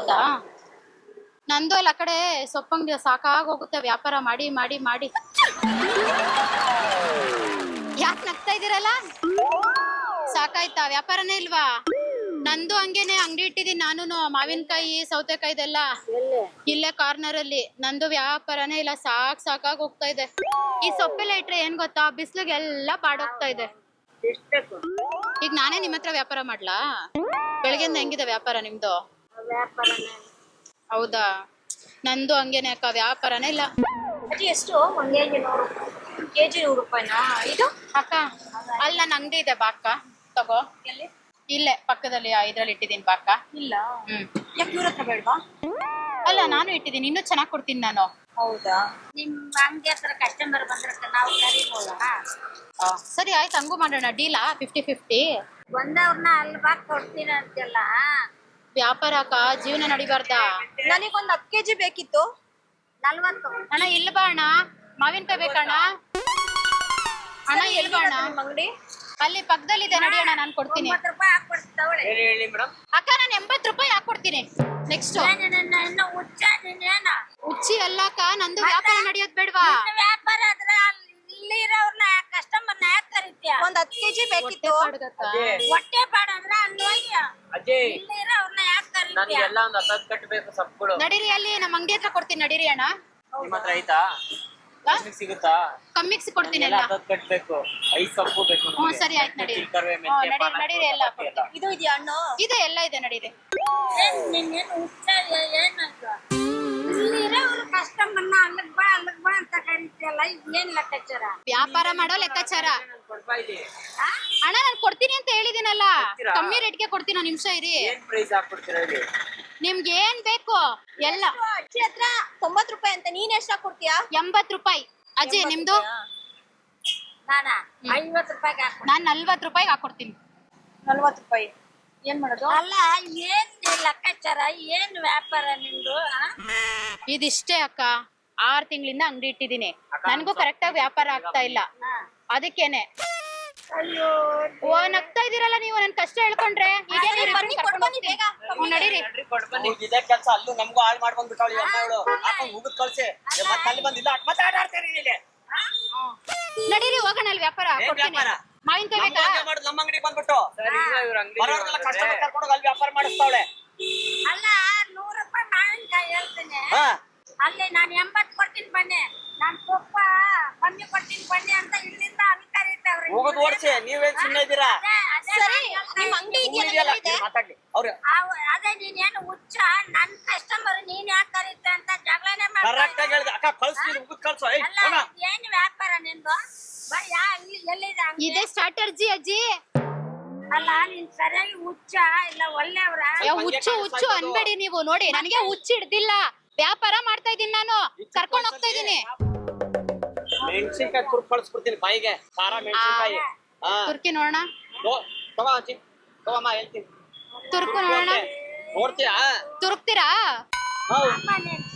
ಹೌದಾ? ನಂದು ಅಲ್ಲಿ ಆ ಕಡೆ ಸೊಪ್ಪಂಗಡಿ ಸಾಕಾಗೋಗುತ್ತೆ ವ್ಯಾಪಾರ ಮಾಡಿ ಮಾಡಿ ಮಾಡಿ. ಯಾಕೆ ನಗ್ತಾ ಇದೀರಲ್ಲ? ಸಾಕಾಯ್ತಾ? ವ್ಯಾಪಾರನೇ ಇಲ್ವಾ? ನಂದು ಹಂಗೇನೆ ಅಂಗಡಿ ಇಟ್ಟಿದೀನಿ ನಾನು, ಮಾವಿನಕಾಯಿ ಸೌತೆಕಾಯಿದೆಲ್ಲ ಇಲ್ಲೇ ಕಾರ್ನರ್ ಅಲ್ಲಿ. ನಂದು ವ್ಯಾಪಾರನೇ ಇಲ್ಲ, ಸಾಕಾಗಿ ಹೋಗ್ತಾ ಇದೆ. ಈ ಸೊಪ್ಪೆಲ್ಲ ಇಟ್ರೆ ಏನ್ ಗೊತ್ತಾ, ಬಿಸ್ಲಿಗೆಲ್ಲ ಬಾಡೋಗ್ತಾ ಇದೆ. ಈಗ ನಾನೇ ನಿಮ್ಮ ಹತ್ರ ವ್ಯಾಪಾರ ಮಾಡ್ಲಾ? ಬೆಳಗ್ಗೆಯಿಂದ ಹೆಂಗಿದೆ ವ್ಯಾಪಾರ ನಿಮ್ದು? ಹೌದಾ? ನಂದು ಹಂಗೇನೆ ಅಕ್ಕ, ವ್ಯಾಪಾರನೇ ಇಲ್ಲ. ಎಷ್ಟು? ಒಂದ್ ಕೆಜಿ 100 ರೂಪಾಯಿನಾ ಇದು? ಅಕ್ಕ ಅಲ್ಲಿ ನನ್ನ ಅಂಗಡಿ ಇದೆ ಬಾಕ್ಕ, ತಗೋ. ಎಲ್ಲಿ? ಇಲ್ಲೇ ಪಕ್ಕದಲ್ಲಿ ಇದ್ರಲ್ಲಿ ಇಟ್ಟಿದ್ದೀನಿ ಬಾಕ್ಕ. ಇಲ್ಲ. ಯಾಕೆ ಇವ್ರ ಹತ್ರ ಬೇಡವಾ? ಅಲ್ಲ ನಾನು ಇಟ್ಟಿದ್ದೀನಿ, ಇನ್ನೂ ಚೆನ್ನಾಗಿ ಕೊಡ್ತೀನಿ ನಾನು. ಹೌದಾ? ನಿಮ್ ಅಂಗಡಿ ಹತ್ರ ಕಸ್ಟಮರ್ ಬಂದ್ರೆ ನಾವು ಕರಿಬೋದಾ? ಸರಿ ಆಯ್ತು, ಹಂಗೂ ಮಾಡೋಣ. ಡೀಲಾ 50-50? ಬಂದವ್ರನ್ನ ಅಲ್ಲಿ ಬಾಕ್ ಕೊಡ್ತೀನಿ ಅಂತೆಲ್ಲ. ವ್ಯಾಪಾರ ಅಕ್ಕ, ಜೀವನ ನಡಿಬಾರ್ದಾ? ನನಗೊಂದು 10 ಕೆಜಿ ಬೇಕಿತ್ತು. 40. ಅಣ್ಣ ಇಲ್ಲ ಬಾ ಅಣ್ಣ, ಮಾವಿನಕಾಯಿ ಬೇಕಣ್ಣ. ಅಣ್ಣ ಎಲ್ಲಿ ಬಾ ಅಣ್ಣ? ಅಂಗಡಿ ಅಲ್ಲಿ ಪಕ್ಕದಲ್ಲಿದೆ, ನಡಿ ಅಣ್ಣ, ನಾನು ಕೊಡ್ತೀನಿ. 90 ರೂಪಾಯಿ ಹಾಕ್ಕೊಡ್ತಾವಳೆ. ಅಕ್ಕ ನಾನು 80 ರೂಪಾಯಿ ಹಾಕೊಡ್ತೀನಿ. ನೆಕ್ಸ್ಟ್ ಹುಚ್ಚಿ ಅಲ್ಲ ಅಕ್ಕ, ನಂದು ವ್ಯಾಪಾರ ನಡೆಯೋದ್ ಬೇಡವಾ? ವ್ಯಾಪಾರ ಆದ್ರೆ ಇಲ್ಲಿರೋರ್ನ ಕಸ್ಟಮರ್ನ ಯಾಕೆ ಕರಿತೀಯ? ಒಂದ್ 10 ಕೆಜಿ ಬೇಕಿತ್ತು. ಹೊಟ್ಟೆ ಪಾಡ ಅಂದ್ರೆ ಅಲ್ಲಿ ಹೋಗಿ ಇಲ್ಲಿರೋರ್ನ ಯಾಕೆ ಕರಿತೀಯ? ನಡೀರಿ, ಅಲ್ಲಿ ನಮ್ಮ ಅಂಗಡಿ ಹತ್ರ ಕೊಡ್ತೀನಿ, ನಡೀರಿ ಅಣ್ಣ. ನಿಮ್ಮ ಹತ್ರ ಐತಾ? ಸಿಗುತ್ತಾ? ಕಮ್ಮಿಗೆ ಕೊಡ್ತೀನಿ ಎಲ್ಲ. ಕಟ್ಬೇಕು, 5 ಸೊಪ್ಪು ಬೇಕು. ಹ್ಞೂ ಸರಿ ಆಯ್ತು, ನಡೀರಿ. ನಡೀರಿ, ಎಲ್ಲ ಕೊಡ್ತೀನಿ. ಇದು ಇದೆಯಾ ಹಣ್ಣು? ಇದೆ, ಎಲ್ಲ ಇದೆ, ನಡೀರಿ. ಕಸ್ಟಮರ್ನ ಅಲ್ಲಿಗ್ ಬಾ ಅಂತ ಕರಿತೀಯಲ್ಲ, ಏನ್ ಲೆಕ್ಕಾಚಾರ? ವ್ಯಾಪಾರ ಮಾಡೋ ಲೆಕ್ಕಾಚಾರ. ಅಣ್ಣ ನಾನು ಕೊಡ್ತೀನಿ ಅಂತ ಹೇಳಿದಿನಲ್ಲ, ಕಮ್ಮಿ ರೇಟ್ಗೆ ಕೊಡ್ತೀನಿ. ಒಂದು ನಿಮಿಷ ಇರಿ. ನಿಮ್ಗೆ ಏನ್ ಬೇಕು ಎಲ್ಲ. ಅಜ್ಜಿ ಹತ್ರ 90 ರೂಪಾಯಿ ಅಂತ, ನೀನ್ ಎಷ್ಟ್ ಕೊಡ್ತೀಯಾ? 80 ರೂಪಾಯಿ. ಅಜ್ಜಿ ನಿಮ್ದು? ನಾನಾ 50 ರೂಪಾಯಿಗೆ ನಾನ್ 40 ರೂಪಾಯಿಗೆ ಹಾಕೊಡ್ತೀನಿ. 40 ರೂಪಾಯಿ ಏನ್ ಮಾಡೋದು? ಅಲ್ಲ, ಏನ್ ಲೆಕ್ಕಾಚಾರ, ಏನ್ ವ್ಯಾಪಾರ ನಿಮ್ದು? ಇದಿಷ್ಟೇ ಅಕ್ಕ, 6 ತಿಂಗಳಿಂದ ಅಂಗಡಿ ಇಟ್ಟಿದ್ದೀನಿ, ನನಗೂ ಕರೆಕ್ಟ್ ಆಗಿ ವ್ಯಾಪಾರ ಆಗ್ತಾ ಇಲ್ಲ. ಅದಕ್ಕೇನೆ. ಅಯ್ಯೋ, ಓ ನಗ್ತಾ ಇದೀರಲ್ಲ ನೀವು, ನನ್ ಕಷ್ಟ ಹೇಳ್ಕೊಂಡ್ರೆ. ಈಗ ನಡೀರಿ. ಕೆಲಸ ಅಲ್ಲೂ ನಮಗೂ ಹಾಳು ಮಾಡ್ಕೊಂಡ್ಬಿಟ್ಟವಳಿ ಅಮ್ಮಗಳು. ಮುಗಿದ್ ಕಳ್ಸಿ ಮತ್ತೆ ಅಲ್ಲಿ ಬಂದಿಲ್ಲ ಮಾತಾಡ್ತಾರೆ. ನಡೀರಿ ಹೋಗೋಣ, ಅಲ್ಲಿ ವ್ಯಾಪಾರ ಕೊಡ್ತೀನಿ. ಮಾವಿನಕಾಯಿ ಬೇಕಾ? ನಮ್ಮ ಅಂಗಡಿಗೆ ಬಂದ್ಬಿಟ್ಟು ಕಸ್ಟಮರ್ ಕರ್ಕೊಂಡು ಅಲ್ಲಿ ವ್ಯಾಪಾರ ಮಾಡಿಸ್ತಾವಳೆ. ಅಲ್ಲ 100 ರೂಪಾಯಿ ಮಾವಿನಕಾಯಿ ಹೇಳ್ತೀನಿ. ಅಲ್ಲಿ ನಾನು 80 ಕೊಡ್ತೀನಿ ಬನ್ನಿ, ನಾನು ತುಪ್ಪ ಕಮ್ಮಿ ಕೊಡ್ತೀನಿ ಬನ್ನಿ ಅಂತ ಇಲ್ಲಿಂದ ಅಲ್ಲಿ ಕರೀತಾವ್ರಿ. ಹೋಗೋದು ಓಡಿಸಿ, ನೀವೇನ್ ಸುಮ್ಮನೆ ಇದ್ದೀರಾ? ಸರಿ, ನಿಮ್ ಅಂಗಡಿ ಇದೆಯಲ್ಲ, ಮಾತಾಡ್ಲಿ ಅವ್ರು. ಅದೇ ನೀನೇನು ಹುಚ್ಚ, ನನ್ ಕಸ್ಟಮರ್ ನೀನ್ ಯಾಕೆ ಕರೀತ ಅಂತ ಜಗಳನೆ ಕರೆಕ್ಟ್ ಆಗಿ ಹೇಳಿದೆ ಅಕ್ಕ. ಕಳ್ಸ್ತೀನಿ, ಮುಗಿದ್ ಕಳ್ಸು. ಏನ್ ವ್ಯಾಪಾರ ನಿಂದು? ಎಲ್ಲಿದೆ ಇದೇ ಸ್ಟ್ರಾಟರ್ಜಿ ಅಜ್ಜಿ. ಅಲ್ಲ, ನೀನ್ ಸರಿಯಾಗಿ ಹುಚ್ಚ ಇಲ್ಲ ಒಳ್ಳೆಯವ್ರ? ಹುಚ್ಚು ಅನ್ಬೇಡಿ ನೀವು. ನೋಡಿ ನನಗೆ ಹುಚ್ಚು ಹಿಡ್ದಿಲ್ಲ, ವ್ಯಾಪಾರ ಮಾಡ್ತಾ ಇದೀನಿ ನಾನು, ಕರ್ಕೊಂಡು ಹೋಗ್ತಾ ಇದೀನಿ. ಮೆಣಸಿನ್ಕಾಯಿ ತುರ್ಕ್ ಕಳ್ಸ್ಕೊಡ್ತೀನಿ ಬಾಯಿಗೆ, ಖಾರ ಮೆಣಸಿನ್ಕಾಯಿ. ತುರ್ಕಿ ನೋಡೋಣ. ತಗೋ ಅಜ್ಜಿ, ತಗೋಮ್ಮ, ಹೇಳ್ತೀನಿ. ತುರ್ಕು ನೋಡೋಣ. ನೋಡ್ತೀಯಾ? ತುರುಕ್ತೀರಾ?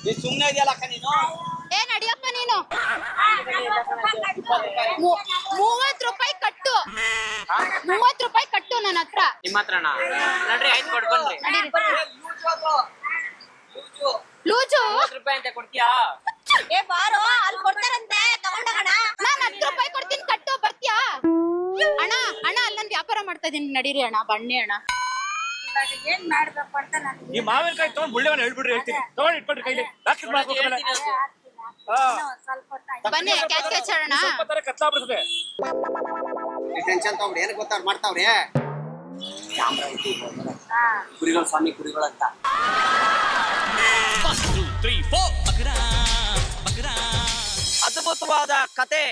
ನೀ ಸುಮ್ನೆ ಇದೆಯಲ್ಲ ಅಕ್ಕ ನೀನು. ಏ ನಡಿಯಪ್ಪ ನೀನು. 30 ರೂಪಾಯಿ ಕಟ್ಟು, 30 ರೂಪಾಯಿ ಕಟ್ಟು ನನ್ನ ಹತ್ರ. ನಿಮ್ಮ ಹತ್ರನಾ? ನಡ್ರಿ, ಆಯ್ತು ಕೊಡ್ ಬನ್ರಿ. ಲೂಜು 30 ರೂಪಾಯಿ ಅಂತ ಕೊಡ್ತೀಯಾ? ಏ ಬಾರೋ, ಅಲ್ಲಿ ಕೊಡ್ತಾರಂತೆ, ತಗೊಂಡೋಗೋಣ. ನಾನು 10 ರೂಪಾಯಿ ಕೊಡ್ತೀನಿ, ಕಟ್ಟು. ಬರ್ತೀಯಾ ಅಣ್ಣ? ಅಣ್ಣ ಅಲ್ಲಿ ನಾನು ವ್ಯಾಪಾರ ಮಾಡ್ತಾ ಇದೀನಿ, ನಡೀರಿ ಅಣ್ಣ, ಬನ್ನಿ ಅಣ್ಣ. ಏನ್ ಮಾಡ್ಬೇಕು ಅಂತ ನನಗೆ ಈ ಮಾವಿನಕಾಯಿ ತಗೊಂಡ್ ಮುಳ್ಳೆವನ್ನ ಹೇಳ್ಬಿಡ್ರಿ, ಹೇಳ್ತೀನಿ. ತಗೊಂಡ್ ಇಟ್ಬಿಡ್ರಿ ಕೈಲಿ. ಬನ್ನಿ, ಕ್ಯಾಚ್ ಅಣ್ಣ. ಕತ್ಲಾಗ್ಬಿಡ್ತದೆ. ಟೆನ್ಷನ್ ತಗೊಂಡ್ರಿ, ಏನು ಗೊತ್ತಾರ ಮಾಡ್ತಾವ್ರಿ. ಕುರಿಗಳು ಸ್ವಾಮಿ ಕುರಿಗಳು ಅಂತ. ಅದ್ಭುತವಾದ ಕತೆ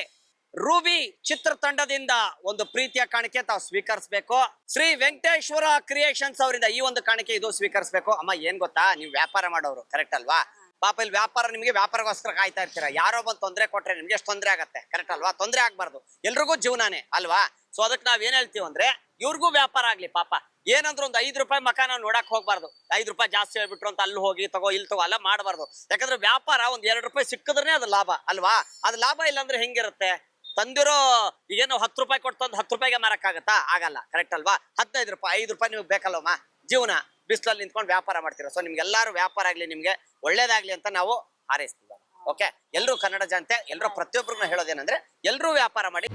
ರೂಬಿ ಚಿತ್ರತಂಡದಿಂದ ಒಂದು ಪ್ರೀತಿಯ ಕಾಣಿಕೆ ತಾವು ಸ್ವೀಕರಿಸಬೇಕು. ಶ್ರೀ ವೆಂಕಟೇಶ್ವರ ಕ್ರಿಯೇಷನ್ಸ್ ಅವರಿಂದ ಈ ಒಂದು ಕಾಣಿಕೆ ಇದು ಸ್ವೀಕರಿಸಬೇಕು. ಅಮ್ಮ ಏನ್ ಗೊತ್ತಾ, ನೀವು ವ್ಯಾಪಾರ ಮಾಡೋರು ಕರೆಕ್ಟ್ ಅಲ್ವಾ? ಪಾಪ ಇಲ್ಲಿ ವ್ಯಾಪಾರ, ನಿಮ್ಗೆ ವ್ಯಾಪಾರಗೋಸ್ಕರ ಕಾಯ್ತಾ ಇರ್ತೀರಾ. ಯಾರೋ ಬಂದು ತೊಂದರೆ ಕೊಟ್ರೆ ನಿಮ್ಗೆ ಎಷ್ಟು ತೊಂದರೆ ಆಗತ್ತೆ, ಕರೆಕ್ಟ್ ಅಲ್ವಾ? ತೊಂದರೆ ಆಗ್ಬಾರ್ದು, ಎಲ್ರಿಗೂ ಜೀವನಾನೇ ಅಲ್ವಾ? ಸೊ ಅದಕ್ಕೆ ನಾವ್ ಏನ್ ಹೇಳ್ತೀವಿ ಅಂದ್ರೆ, ಇವ್ರಿಗೂ ವ್ಯಾಪಾರ ಆಗ್ಲಿ. ಪಾಪ ಏನಂದ್ರೆ ಒಂದು 5 ರೂಪಾಯಿ ಮಕ ನಾವು ನೋಡಕ್ ಹೋಗ್ಬಾರ್ದು. 5 ರೂಪಾಯಿ ಜಾಸ್ತಿ ಹೇಳ್ಬಿಟ್ರು ಅಂತ ಅಲ್ಲಿ ಹೋಗಿ ತಗೋ ಇಲ್ಲಿ ತಗೋ ಅಲ್ಲ ಮಾಡಬಾರ್ದು. ಯಾಕಂದ್ರೆ ವ್ಯಾಪಾರ ಒಂದ್ 2 ರೂಪಾಯಿ ಸಿಕ್ಕಿದ್ರೆ ಅದು ಲಾಭ ಅಲ್ವಾ? ಅದು ಲಾಭ ಇಲ್ಲ ಅಂದ್ರೆ ಹೆಂಗಿರುತ್ತೆ? ತಂದಿರೋ ಈಗೇನು 10 ರೂಪಾಯಿ ಕೊಟ್ಟು 10 ರೂಪಾಯಿಗೆ ಮಾರಕ್ಕಾಗತ್ತಾ? ಆಗಲ್ಲ, ಕರೆಕ್ಟ್ ಅಲ್ವಾ? 15 ರೂಪಾಯಿ 5 ರೂಪಾಯಿ ನಿಮ್ಗೆ ಬೇಕಲ್ವಮ್ಮ ಜೀವನ. ಬಿಸಿಲಲ್ಲಿ ನಿಂತ್ಕೊಂಡು ವ್ಯಾಪಾರ ಮಾಡ್ತೀರಾ. ಸೊ ನಿಮ್ಗೆಲ್ಲಾರು ವ್ಯಾಪಾರ ಆಗ್ಲಿ, ನಿಮ್ಗೆ ಒಳ್ಳೇದಾಗ್ಲಿ ಅಂತ ನಾವು ಹಾರೈಸ್ತೀವಿ. ಓಕೆ, ಎಲ್ಲರೂ ಕನ್ನಡ ಜನತೆ, ಎಲ್ಲರೂ ಪ್ರತಿಯೊಬ್ಬರಿಗೂ ಹೇಳೋದೇನಂದ್ರೆ ಎಲ್ಲರೂ ವ್ಯಾಪಾರ ಮಾಡಿ.